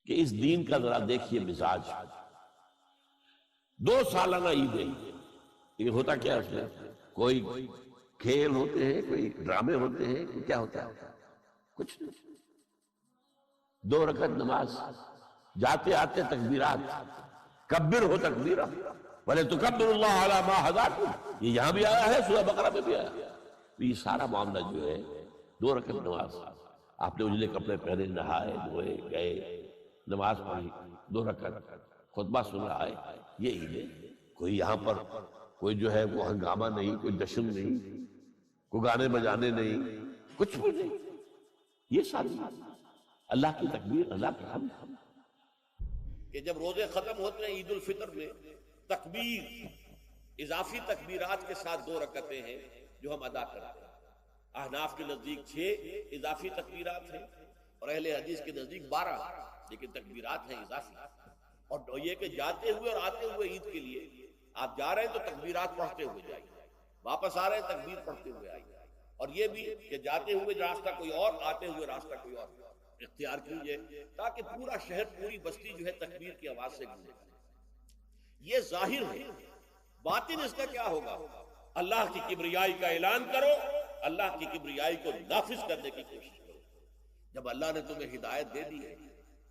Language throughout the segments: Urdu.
کہ اس دین کا ذرا دیکھیے مزاج. 2 سالانہ عیدیں، یہ ہوتا کیا اس میں؟ کوئی کھیل ہوتے ہیں، کوئی ڈرامے ہوتے ہیں، کیا ہوتا ہے؟ کچھ نہیں. 2 رکعت نماز، جاتے آتے تکبیرات، کبر ہو تکبیرہ وَلِتُكَبِّرُوا اللَّهَ عَلَى مَا هَدَاكُمْ، یہ یہاں بھی آیا ہے، سورہ بقرہ میں بھی آیا. یہ سارا معاملہ جو ہے 2 رکعت نماز، آپ نے اجلے کپڑے پہنے، نہائے دھوئے گئے، نماز پڑھی، 2 رکعت، خطبہ سن رہا ہے، یہ عید ہے. کوئی یہاں پر کوئی جو ہے وہ ہنگامہ نہیں، کوئی جشن نہیں، کوئی گانے بجانے نہیں، کچھ بھی نہیں. یہ ساری اللہ کی تکبیر، اللہ کا حمد. کہ جب روزے ختم ہوتے ہیں عید الفطر میں، تکبیر اضافی تکبیرات کے ساتھ 2 رکعتیں ہیں جو ہم ادا کرتے ہیں. احناف کے نزدیک 6 اضافی تکبیرات ہیں اور اہل حدیث کے نزدیک 12، لیکن تکبیرات ہیں اضافی. اور یہ کہ جاتے ہوئے اور آتے ہوئے عید کے لیے آپ جا رہے ہیں تو تکبیرات پڑھتے ہوئے جائیں، واپس آ رہے ہیں تکبیر پڑھتے ہوئے آئیں. اور یہ بھی کہ جاتے ہوئے راستہ کوئی اور، آتے ہوئے راستہ کوئی اور اختیار کیجئے، تاکہ پورا شہر، پوری بستی جو ہے تکبیر کی آواز سے گونجے. یہ ظاہر ہے. باطن اس کا کیا ہوگا؟ اللہ کی کبریائی کا اعلان کرو، اللہ کی کبریائی کو نافذ کرنے کی کوشش کرو. جب اللہ نے تمہیں ہدایت دے دی ہے،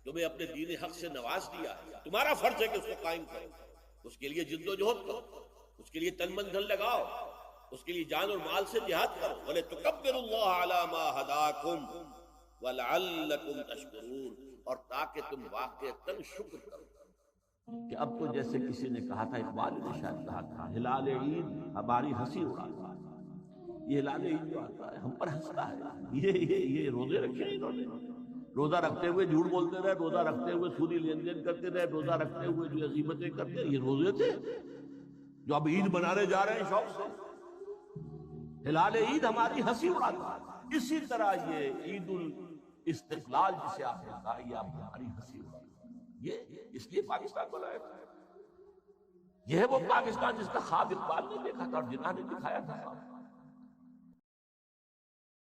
تمہیں اپنے دین حق سے نواز دیا ہے، تمہارا فرض ہے کہ اس کو قائم کرو. اس کے لیے جد و جہد کرو، اس کے لیے تن من دھن لگاؤ، اس کے لیے جان اور مال سے جہاد کرو. وَلِتُكَبِّرُوا اللَّهَ عَلَى مَا هَدَاكُمْ وَلَعَلَّكُمْ تَشْكُرُونَ، اور تاکہ تم واقعتاً شکر کرو. کہ اب تو جیسے کسی نے کہا تھا، اقبال نے شاید کہا تھا، ہلال عید ہماری ہنسی اڑاتا ہے. یہ ہلال عید جو آتا ہے ہم پر ہنستا ہے. یہ روزے رکھے ہیں انہوں نے، روزہ رکھتے ہوئے جھوٹ بولتے رہے، روزہ رکھتے ہوئے سودی لین دین کرتے رہے، روزہ رکھتے ہوئے جو غیبتیں کرتے رہے. یہ روزے تھے جو اب عید منانے جا رہے ہیں شوق سے. ہلال عید ہماری ہنسی اڑاتا ہے. اسی طرح یہ عید الاستقلال جسے آپ نے کہا، یہ آپ ہماری ہنسی اڑاتا ہے. یہ اس لیے پاکستان بنایا تھا. یہ ہے وہ پاکستان جس کا خواب اقبال نے دیکھا تھا اور جنہوں نے دکھایا تھا.